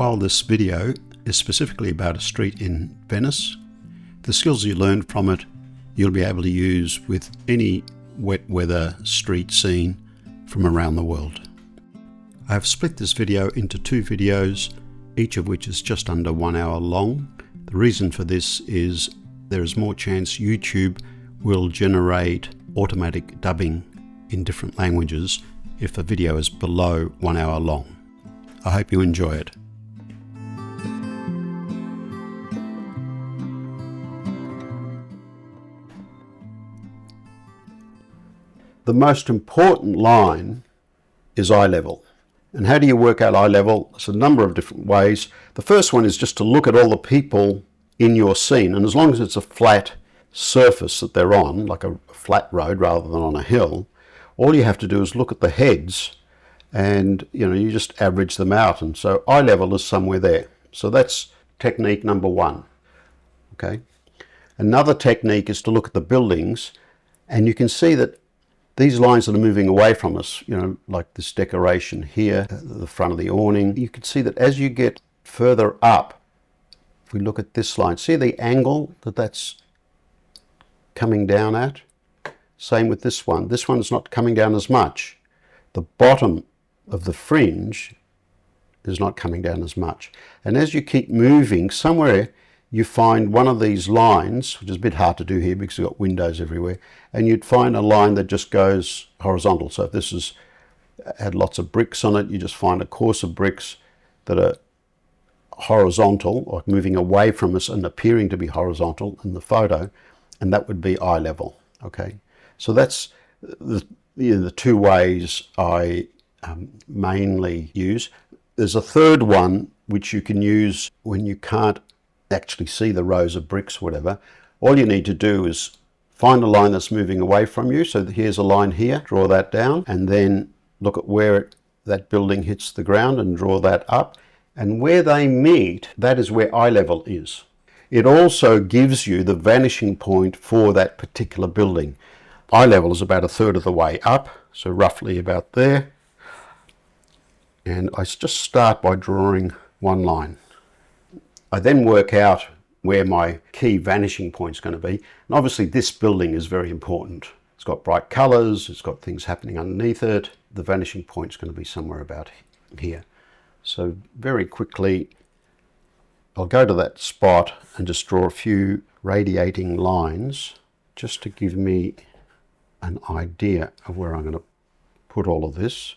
While this video is specifically about a street in Venice, the skills you learned from it you'll be able to use with any wet weather street scene from around the world. I have split this video into two videos, each of which is just under 1 hour long. The reason for this is there is more chance YouTube will generate automatic dubbing in different languages if a video is below 1 hour long. I hope you enjoy it. The most important line is eye level. And how do you work out eye level? There's a number of different ways. The first one is just to look at all the people in your scene, and as long as it's a flat surface that they're on, like a flat road rather than on a hill, all you have to do is look at the heads and you just average them out, and so eye level is somewhere there. So that's technique number one. Okay. Another technique is to look at the buildings, and you can see that these lines that are moving away from us, like this decoration here, the front of the awning, you can see that as you get further up, if we look at this line, see the angle that's coming down at? Same with this one. This one is not coming down as much. The bottom of the fringe is not coming down as much. And as you keep moving, somewhere you find one of these lines, which is a bit hard to do here because you've got windows everywhere, and you'd find a line that just goes horizontal. So if this had lots of bricks on it, you just find a course of bricks that are horizontal, or moving away from us and appearing to be horizontal in the photo, and that would be eye level. Okay, so that's the two ways I mainly use. There's a third one which you can use when you can't actually see the rows of bricks, whatever. All you need to do is find a line that's moving away from you. So here's a line here, draw that down, and then look at where that building hits the ground and draw that up. And where they meet, that is where eye level is. It also gives you the vanishing point for that particular building. Eye level is about a third of the way up, so roughly about there. And I just start by drawing one line. I then work out where my key vanishing point is going to be. And obviously this building is very important. It's got bright colours, it's got things happening underneath it. The vanishing point is going to be somewhere about here. So very quickly, I'll go to that spot and just draw a few radiating lines just to give me an idea of where I'm going to put all of this.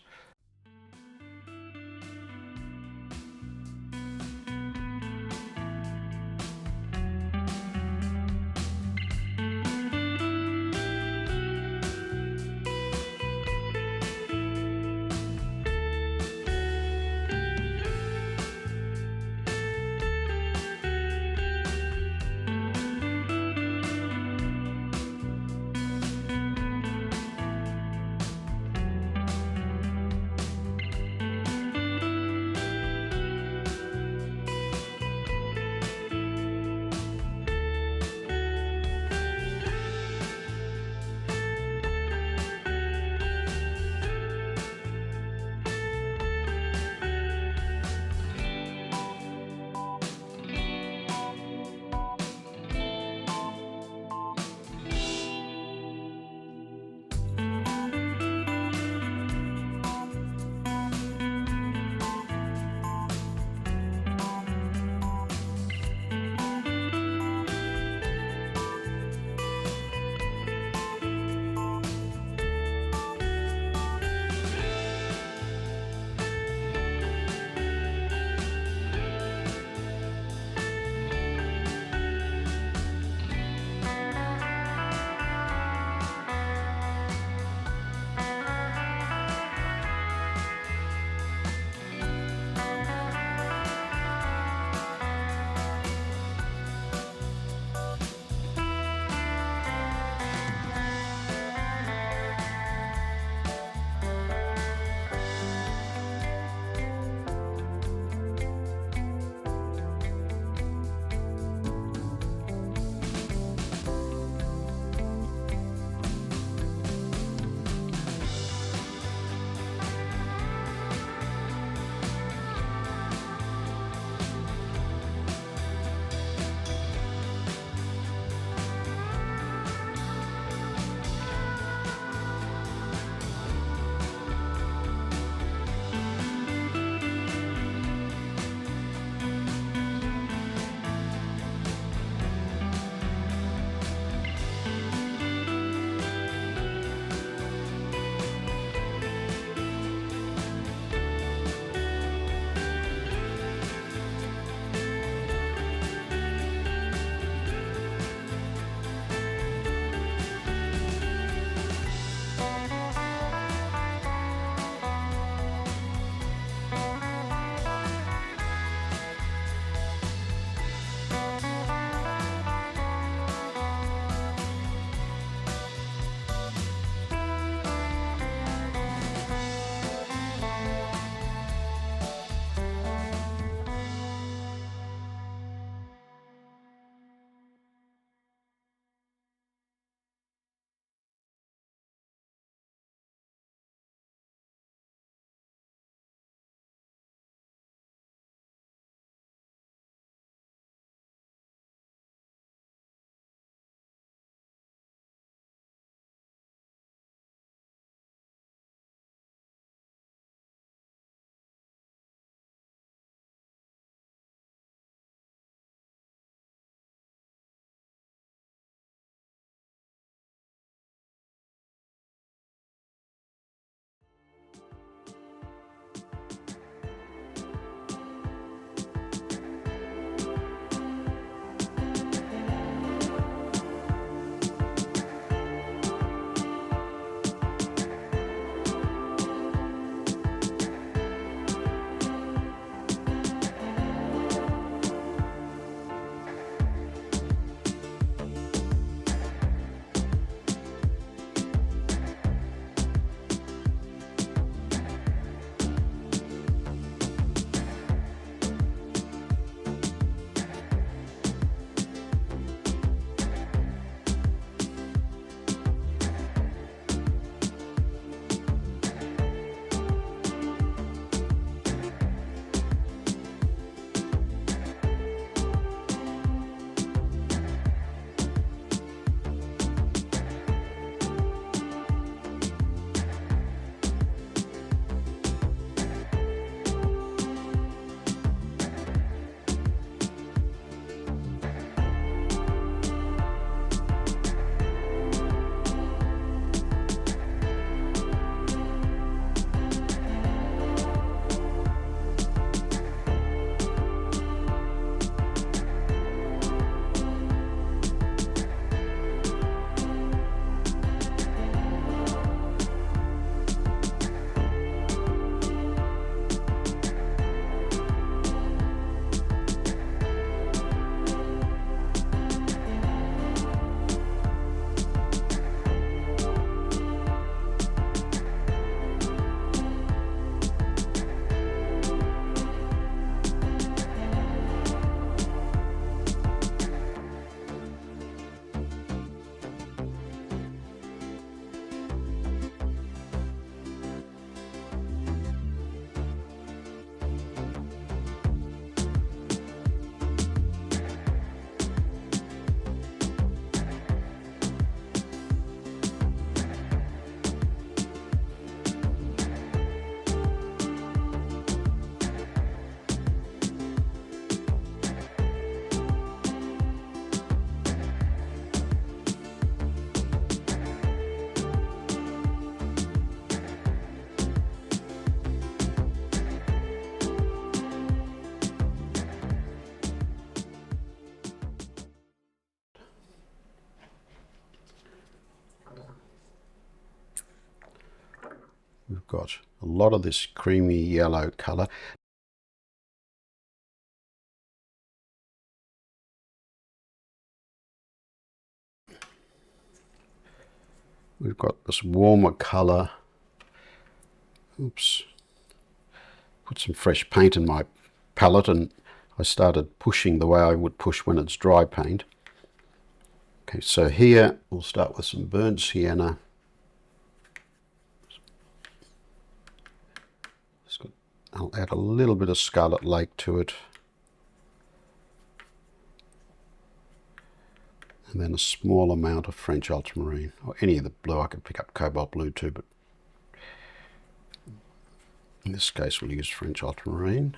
I've got a lot of this creamy yellow colour. We've got this warmer colour. Oops. Put some fresh paint in my palette and I started pushing the way I would push when it's dry paint. Okay, so here we'll start with some burnt sienna. I'll add a little bit of Scarlet Lake to it. And then a small amount of French ultramarine, or any of the blue. I could pick up cobalt blue too, but in this case we'll use French ultramarine.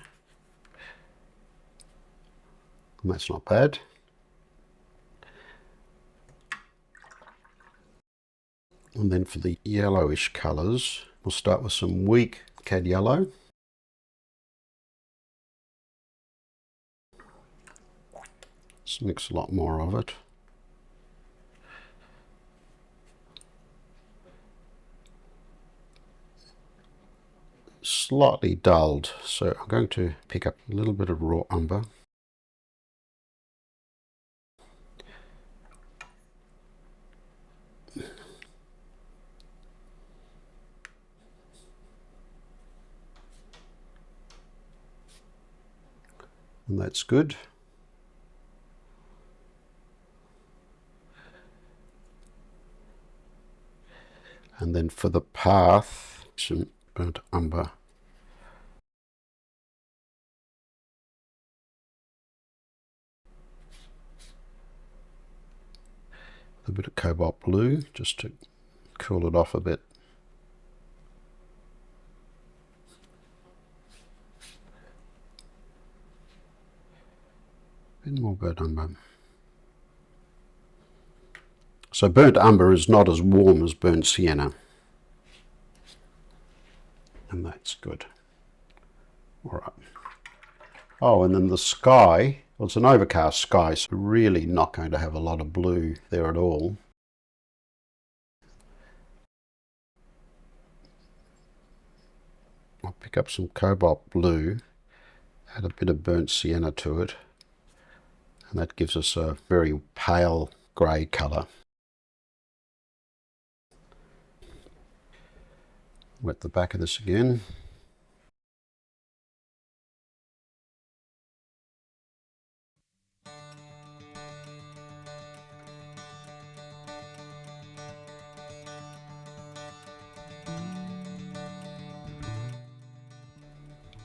And that's not bad. And then for the yellowish colours, we'll start with some weak cad yellow. Let's mix a lot more of it. Slightly dulled, so I'm going to pick up a little bit of raw umber. And that's good. And then for the path, some burnt umber. A bit of cobalt blue just to cool it off a bit. A bit more burnt umber. So burnt umber is not as warm as burnt sienna. And that's good. All right. Oh, and then the sky. Well, it's an overcast sky, so really not going to have a lot of blue there at all. I'll pick up some cobalt blue, add a bit of burnt sienna to it, and that gives us a very pale grey colour. Wet the back of this again.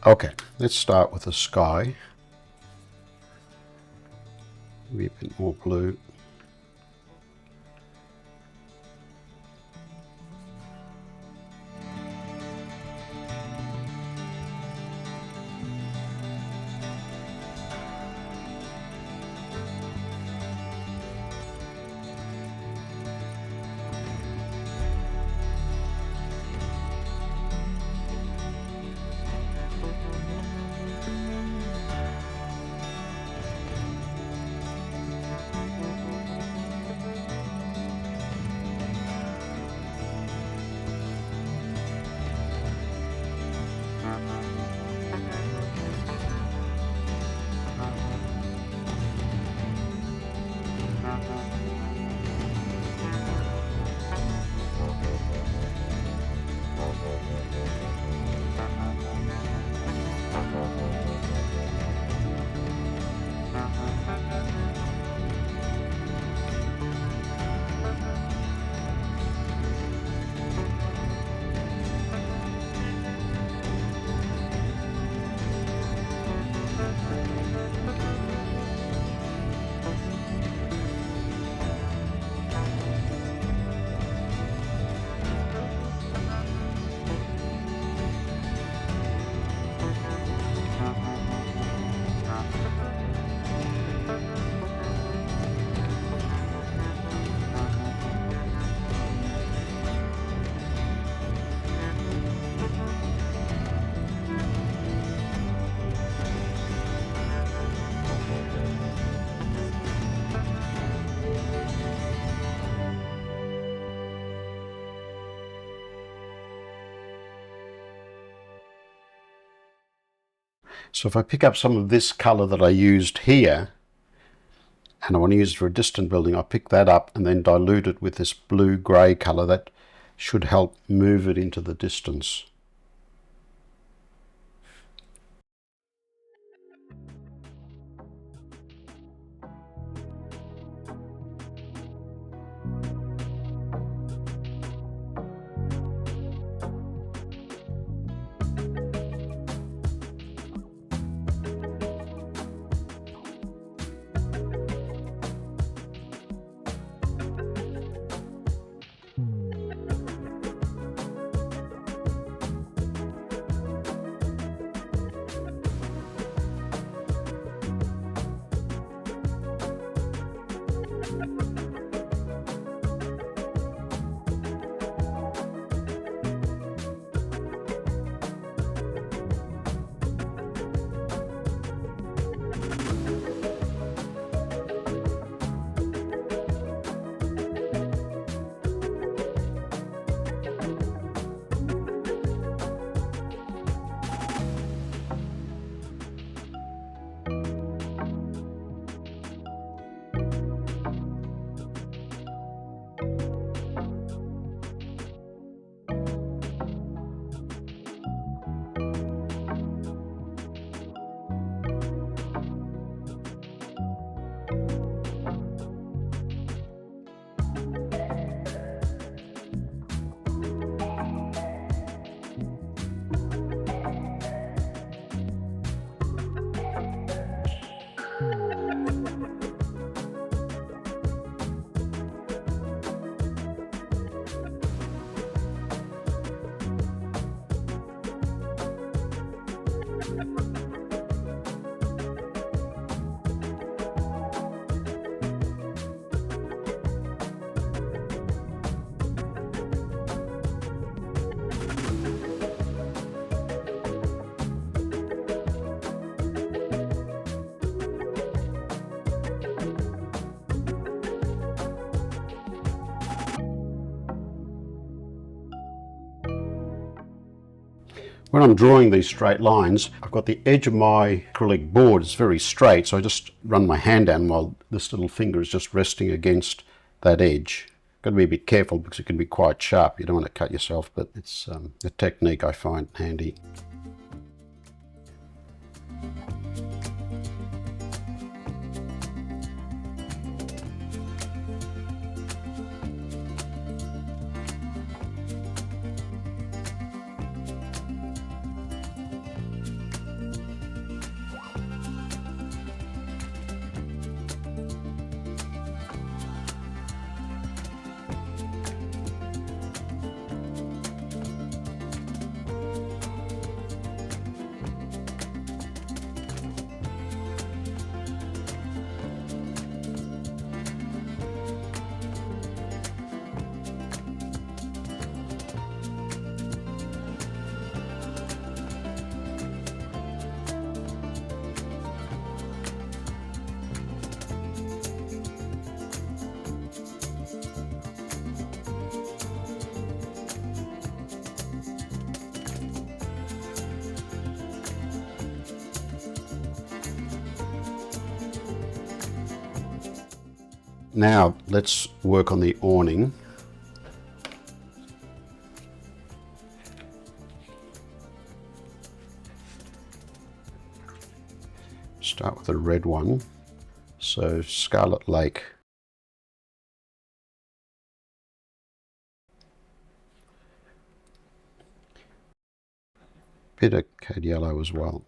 Okay, let's start with the sky. Maybe a bit more blue. So if I pick up some of this colour that I used here, and I want to use it for a distant building, I'll pick that up and then dilute it with this blue-grey colour. That should help move it into the distance. When I'm drawing these straight lines, I've got the edge of my acrylic board is very straight, so I just run my hand down while this little finger is just resting against that edge. Got to be a bit careful because it can be quite sharp. You don't want to cut yourself, but it's a technique I find handy. Now let's work on the awning. Start with a red one. So Scarlet Lake. Bit of cad yellow as well.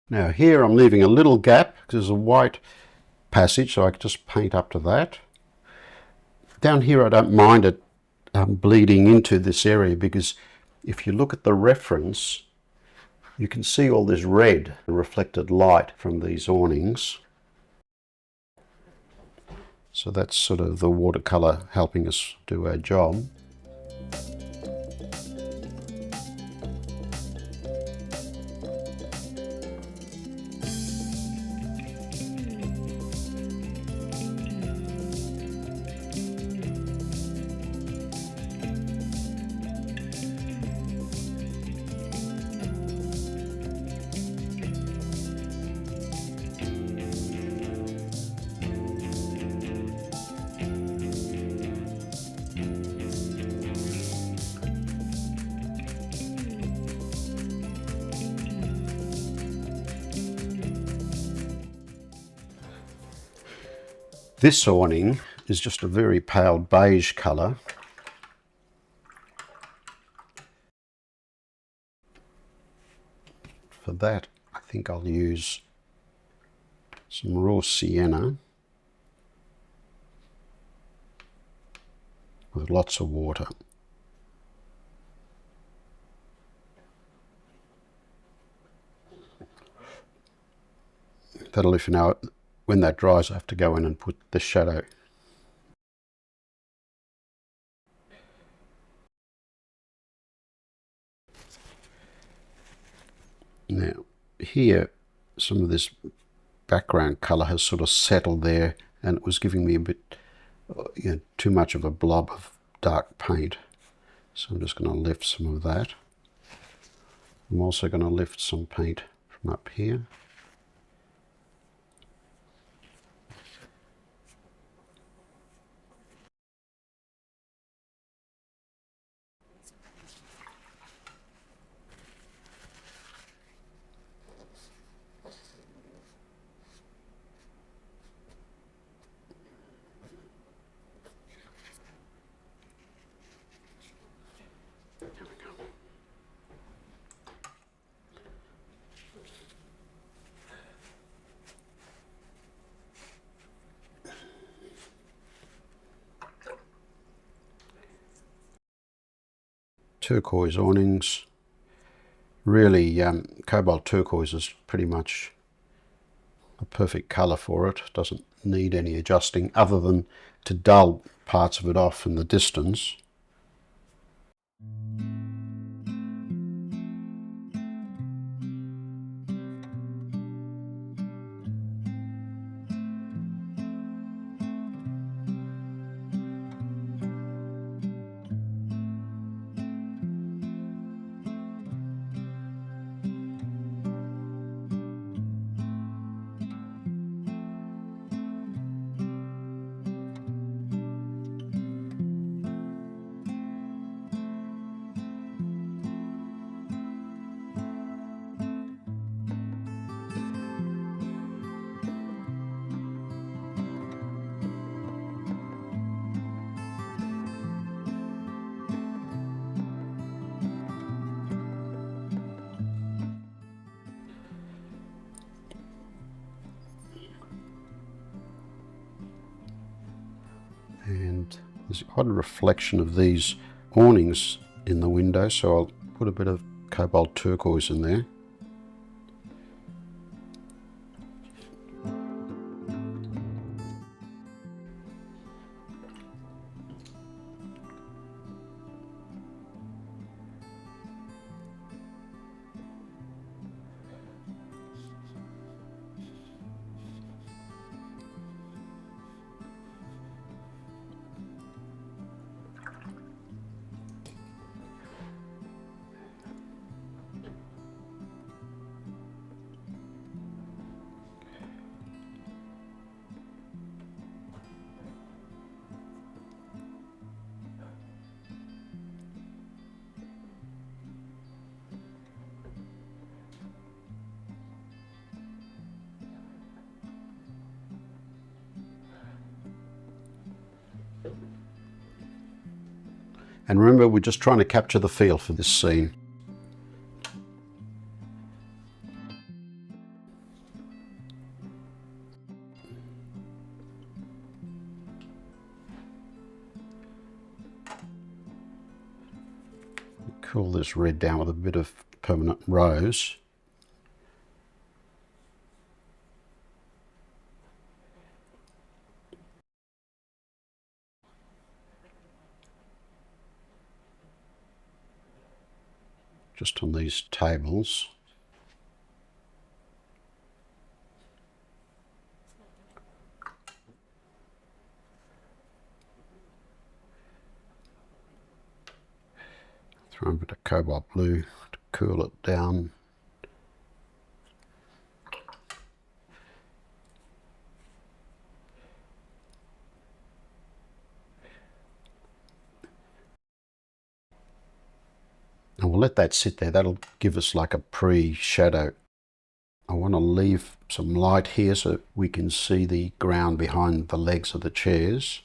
Now here I'm leaving a little gap because there's a white passage, so I can just paint up to that. Down here I don't mind it bleeding into this area, because if you look at the reference, you can see all this red reflected light from these awnings. So that's sort of the watercolor helping us do our job. This awning is just a very pale beige colour. For that, I think I'll use some raw sienna with lots of water. That'll, if you know, when that dries, I have to go in and put the shadow. Now, here, some of this background colour has sort of settled there, and it was giving me a bit, too much of a blob of dark paint. So I'm just going to lift some of that. I'm also going to lift some paint from up here. Turquoise awnings. Really, cobalt turquoise is pretty much a perfect colour for it. Doesn't need any adjusting other than to dull parts of it off in the distance. And there's odd reflection of these awnings in the window, so I'll put a bit of cobalt turquoise in there. And remember, we're just trying to capture the feel for this scene. Cool this red down with a bit of permanent rose. just on these tables. Throw a bit of cobalt blue to cool it down. And we'll let that sit there. That'll give us like a pre-shadow. I want to leave some light here so we can see the ground behind the legs of the chairs.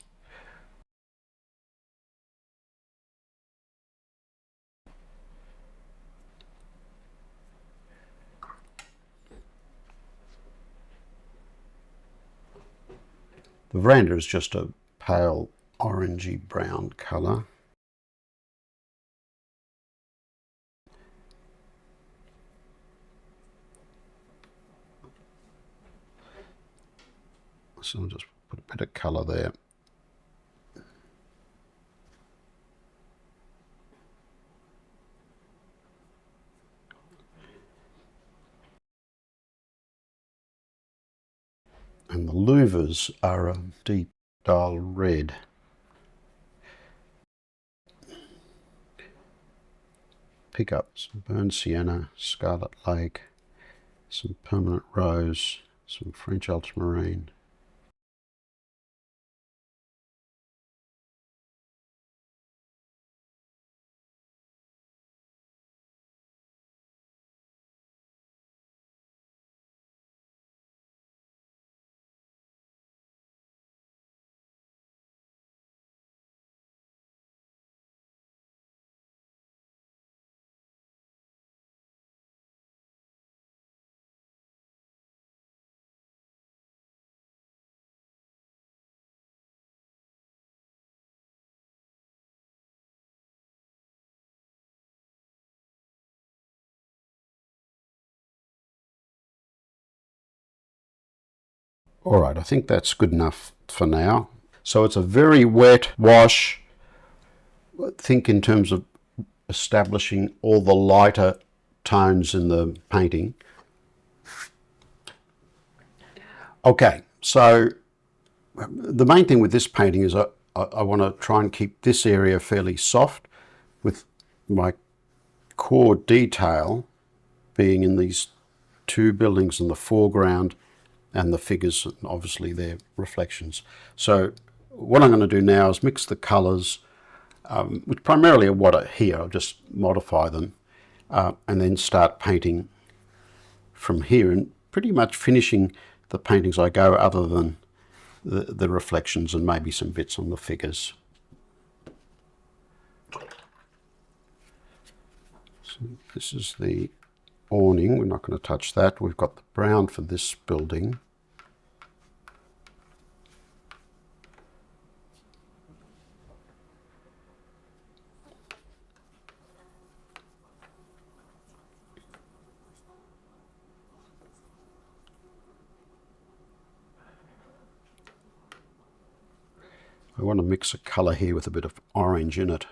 The veranda is just a pale orangey brown colour. So I'll just put a bit of colour there. And the louvers are a deep dull red. Pick up some burnt sienna, scarlet lake, some permanent rose, some French ultramarine. All right, I think that's good enough for now. So it's a very wet wash. Think in terms of establishing all the lighter tones in the painting. Okay, so the main thing with this painting is I want to try and keep this area fairly soft, with my core detail being in these two buildings in the foreground and the figures, and obviously their reflections. So what I'm going to do now is mix the colours, which primarily are what are here. I'll just modify them and then start painting from here, and pretty much finishing the paintings I go, other than the reflections and maybe some bits on the figures. So this is the awning. We're not going to touch that. We've got the brown for this building. I want to mix a colour here with a bit of orange in it.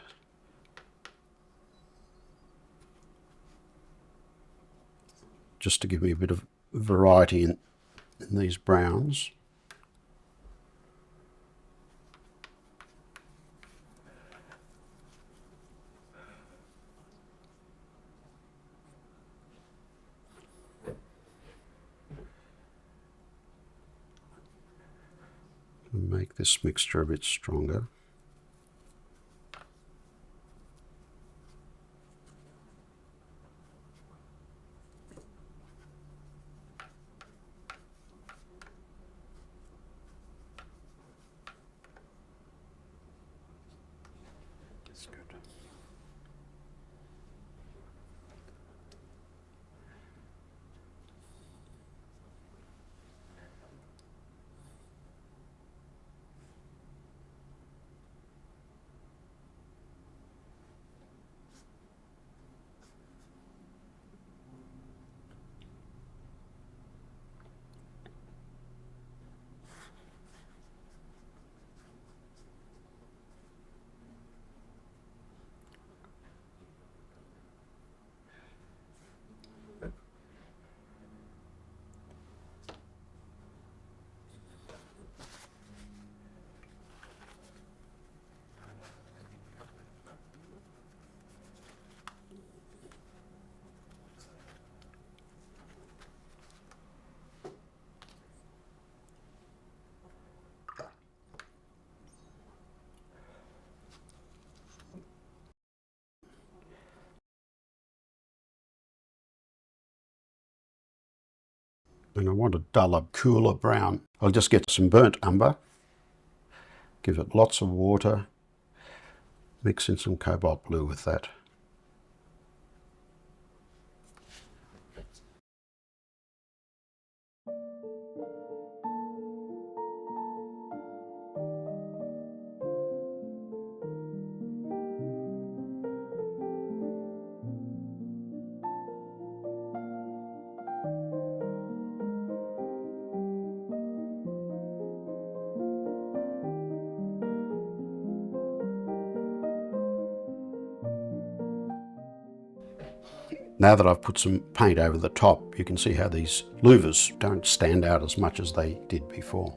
Just to give me a bit of variety in these browns. Make this mixture a bit stronger. That's good. and I want a duller, cooler brown. I'll just get some burnt umber, give it lots of water, mix in some cobalt blue with that. Now that I've put some paint over the top, you can see how these louvers don't stand out as much as they did before.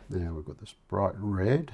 Now we've got this bright red.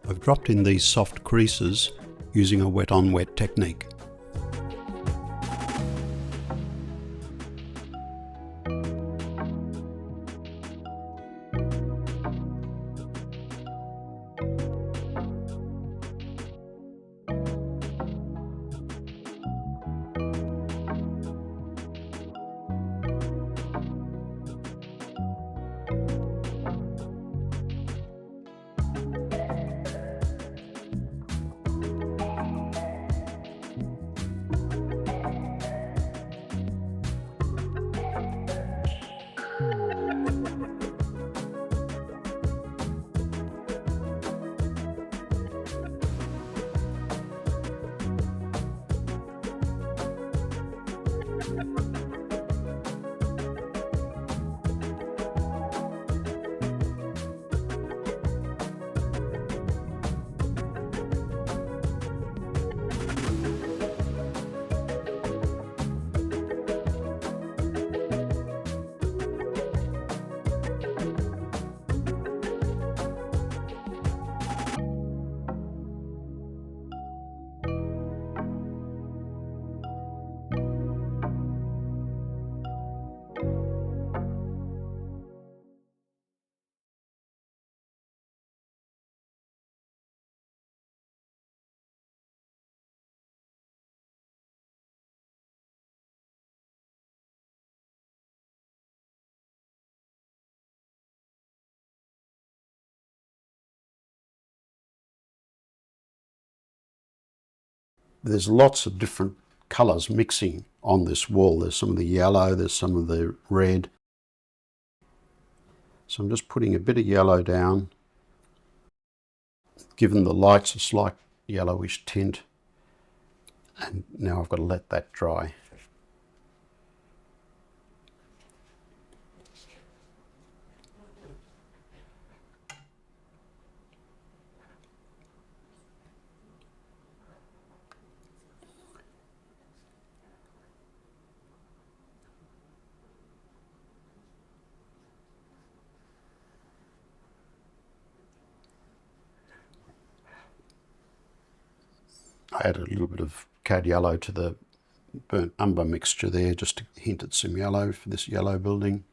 I've dropped in these soft creases using a wet on wet technique. there's lots of different colours mixing on this wall. There's some of the yellow, there's some of the red. So I'm just putting a bit of yellow down, giving the lights a slight yellowish tint. And now I've got to let that dry. I added a little bit of cad yellow to the burnt umber mixture there, just to hint at some yellow for this yellow building.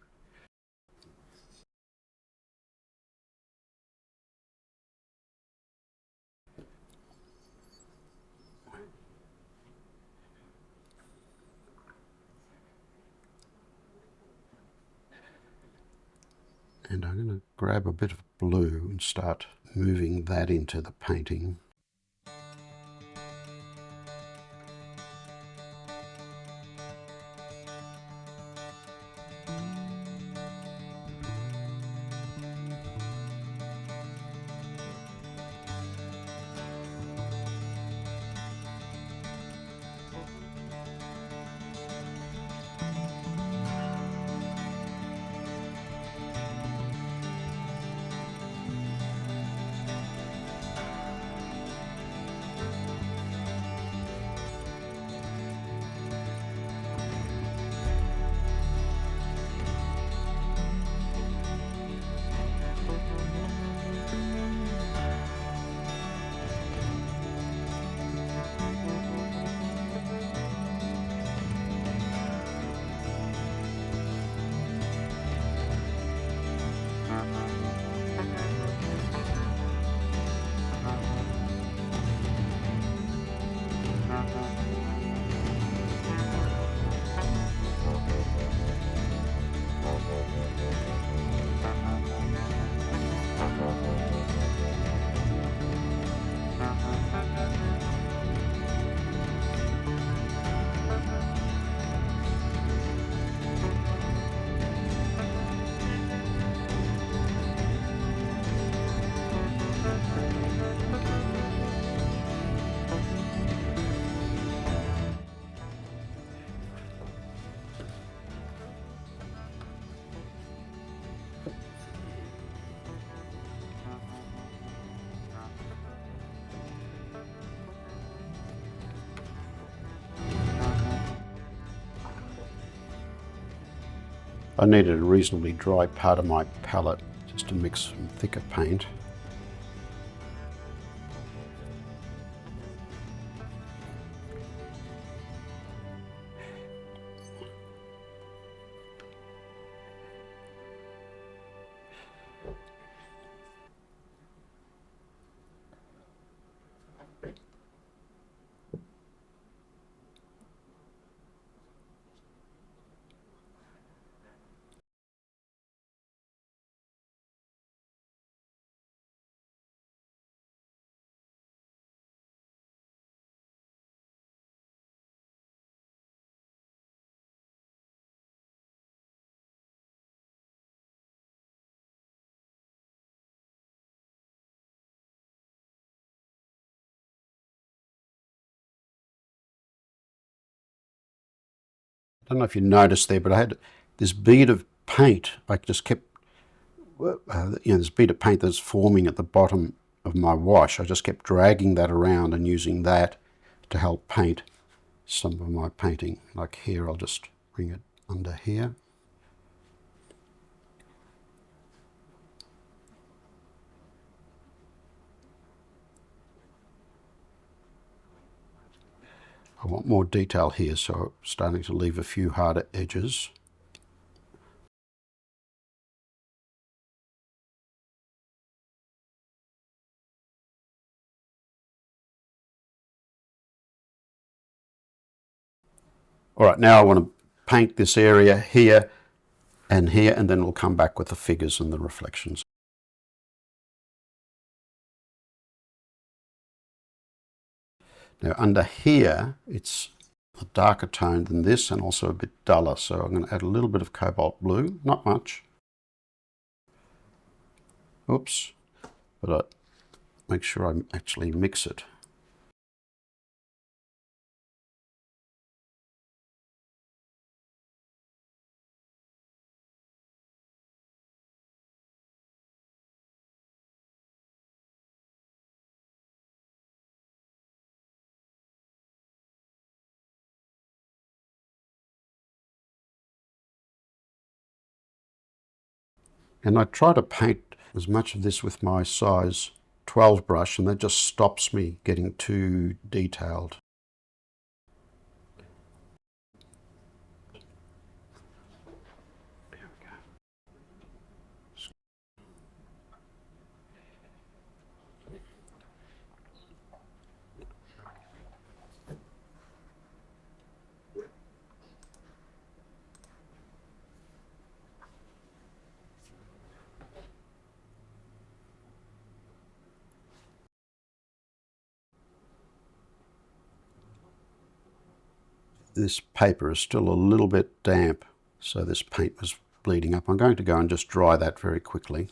And I'm going to grab a bit of blue and start moving that into the painting. I needed a reasonably dry part of my palette just to mix some thicker paint. I don't know if you noticed there, but I had this bead of paint. I just kept, this bead of paint that's forming at the bottom of my wash. I just kept dragging that around and using that to help paint some of my painting. Like here, I'll just bring it under here. I want more detail here, so I'm starting to leave a few harder edges. All right, now I want to paint this area here, and then we'll come back with the figures and the reflections. Now under here, it's a darker tone than this and also a bit duller. So I'm going to add a little bit of cobalt blue, not much. Oops, but I make sure I actually mix it. And I try to paint as much of this with my size 12 brush, and that just stops me getting too detailed. There we go. This paper is still a little bit damp, so this paint was bleeding up. I'm going to go and just dry that very quickly.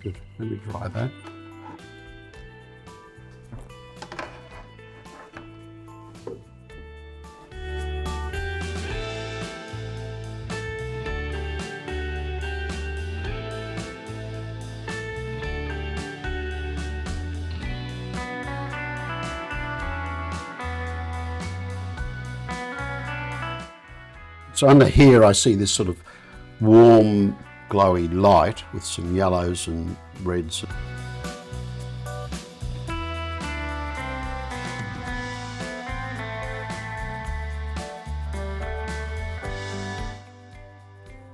Good. Let me dry that. So under here I see this sort of warm, glowy light with some yellows and reds.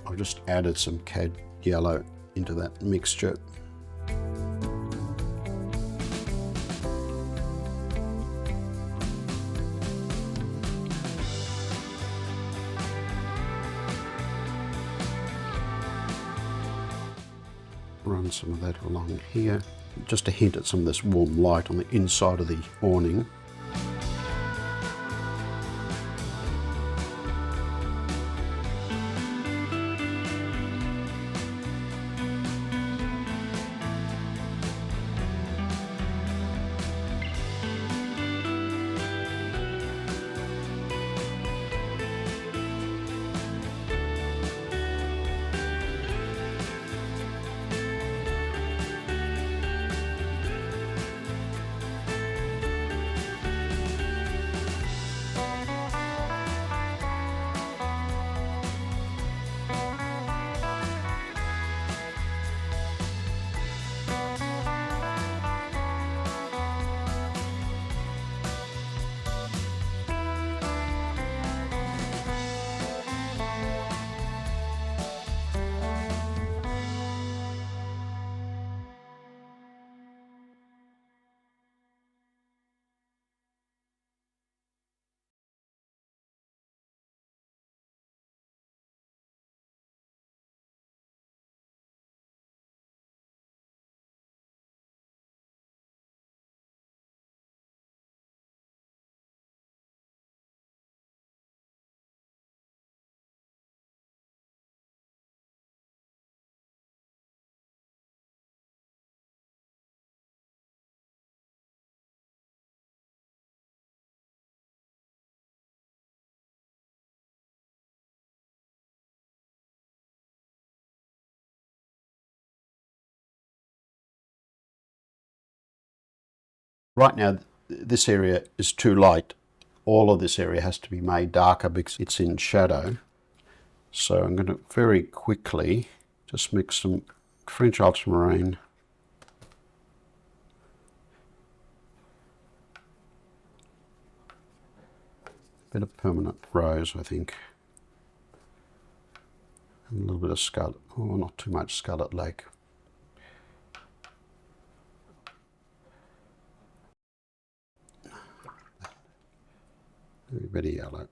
I've just added some cad yellow into that mixture. Run some of that along here, just to hint at some of this warm light on the inside of the awning. Right now, this area is too light. All of this area has to be made darker because it's in shadow. So I'm going to very quickly just mix some French ultramarine, a bit of permanent rose, I think, and a little bit of scarlet, oh, not too much scarlet lake. A bit of yellow.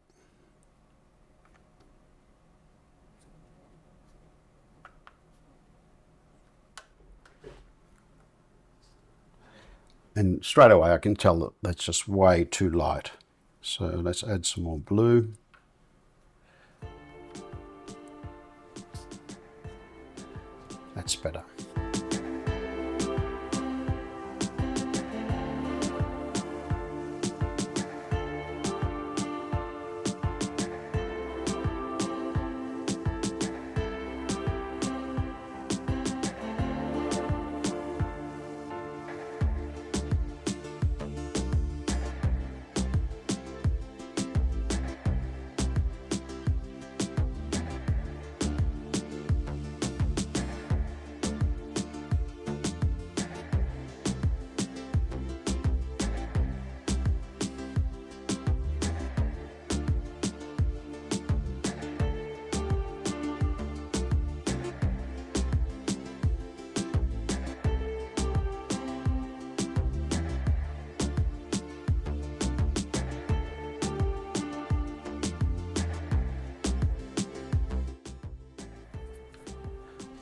And straight away I can tell that that's just way too light. So let's add some more blue. That's better.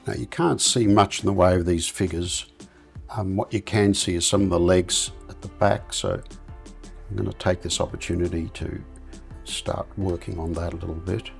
Now you can't see much in the way of these figures. What you can see is some of the legs at the back, so I'm going to take this opportunity to start working on that a little bit.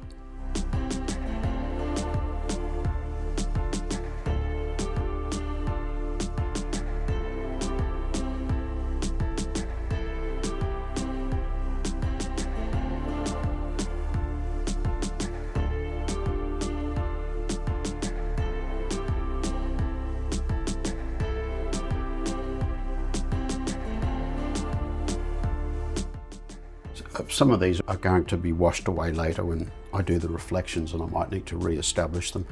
Some of these are going to be washed away later when I do the reflections, and I might need to re-establish them.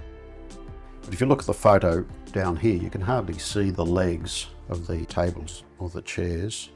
But if you look at the photo down here, you can hardly see the legs of the tables or the chairs.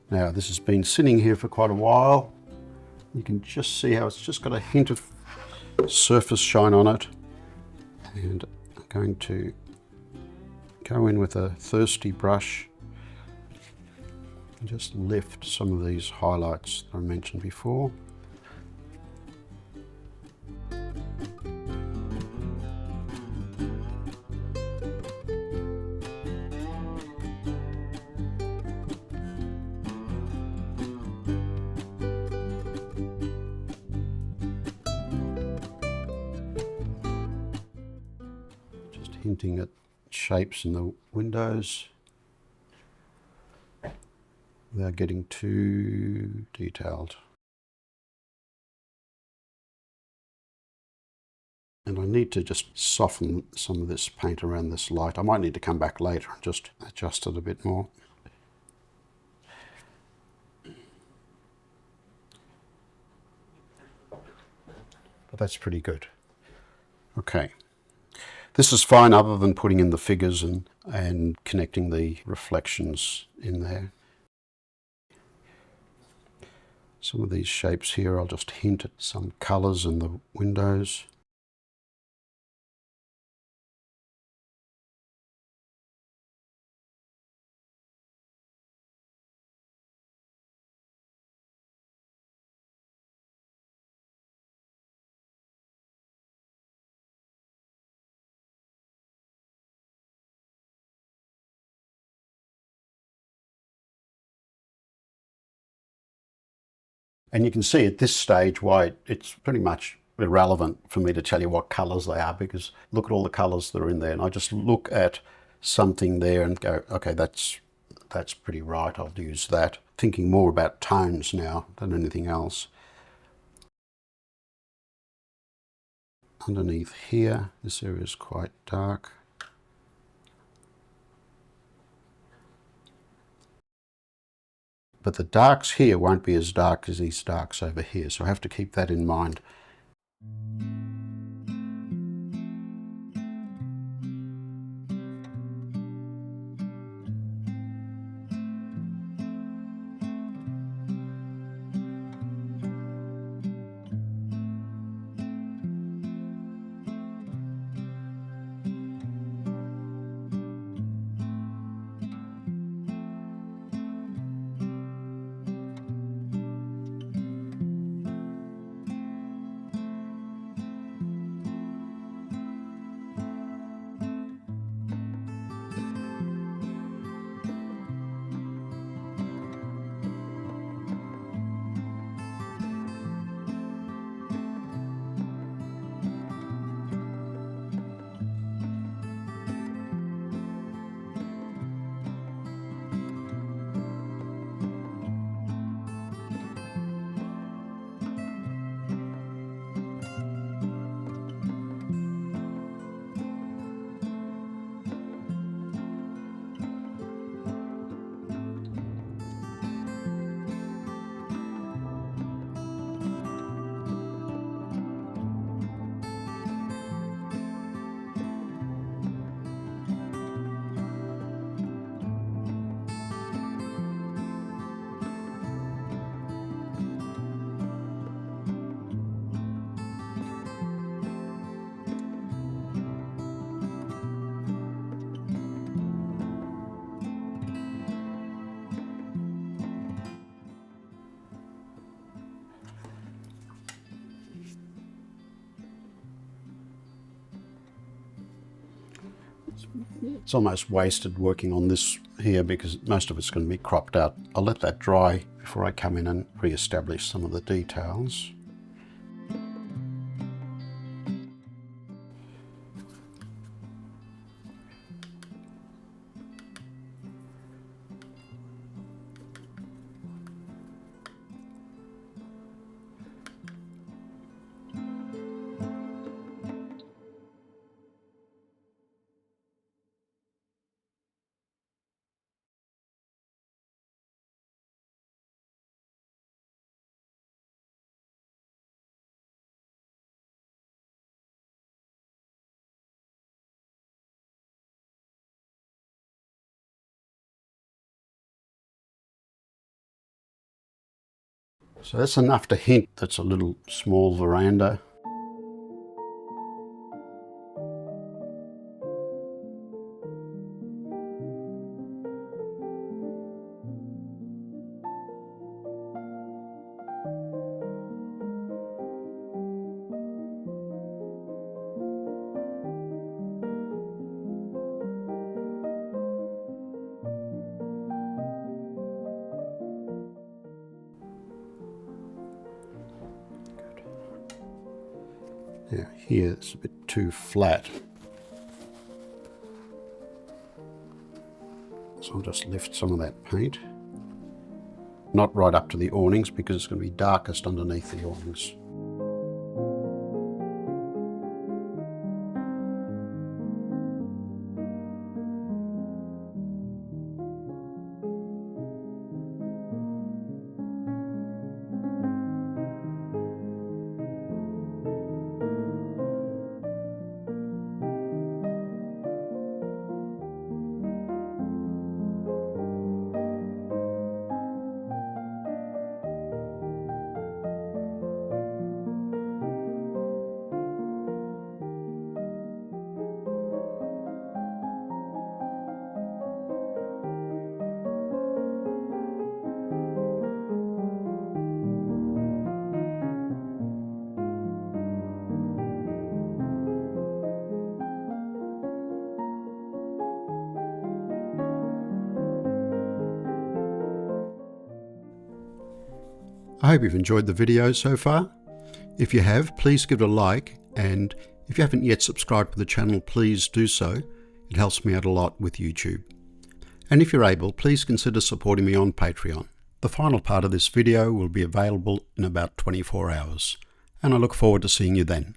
Now this has been sitting here for quite a while. You can just see how it's just got a hint of surface shine on it. And I'm going to go in with a thirsty brush and just lift some of these highlights that I mentioned before. hinting at shapes in the windows without getting too detailed. And I need to just soften some of this paint around this light. I might need to come back later and just adjust it a bit more. But that's pretty good. Okay. This is fine other than putting in the figures and connecting the reflections in there. Some of these shapes here, I'll just hint at some colours in the windows. And you can see at this stage why it's pretty much irrelevant for me to tell you what colours they are, because look at all the colours that are in there, and I just look at something there and go, okay, that's pretty right, I'll use that. Thinking more about tones now than anything else. Underneath here, this area is quite dark. But the darks here won't be as dark as these darks over here, so I have to keep that in mind. It's almost wasted working on this here because most of it's going to be cropped out. I'll let that dry before I come in and re-establish some of the details. So that's enough to hint that's a little small veranda. Now here it's a bit too flat. So I'll just lift some of that paint. Not right up to the awnings because it's going to be darkest underneath the awnings. I hope you've enjoyed the video so far. If you have, please give it a like, and if you haven't yet subscribed to the channel, please do so. It helps me out a lot with YouTube. And if you're able, please consider supporting me on Patreon. The final part of this video will be available in about 24 hours, and I look forward to seeing you then.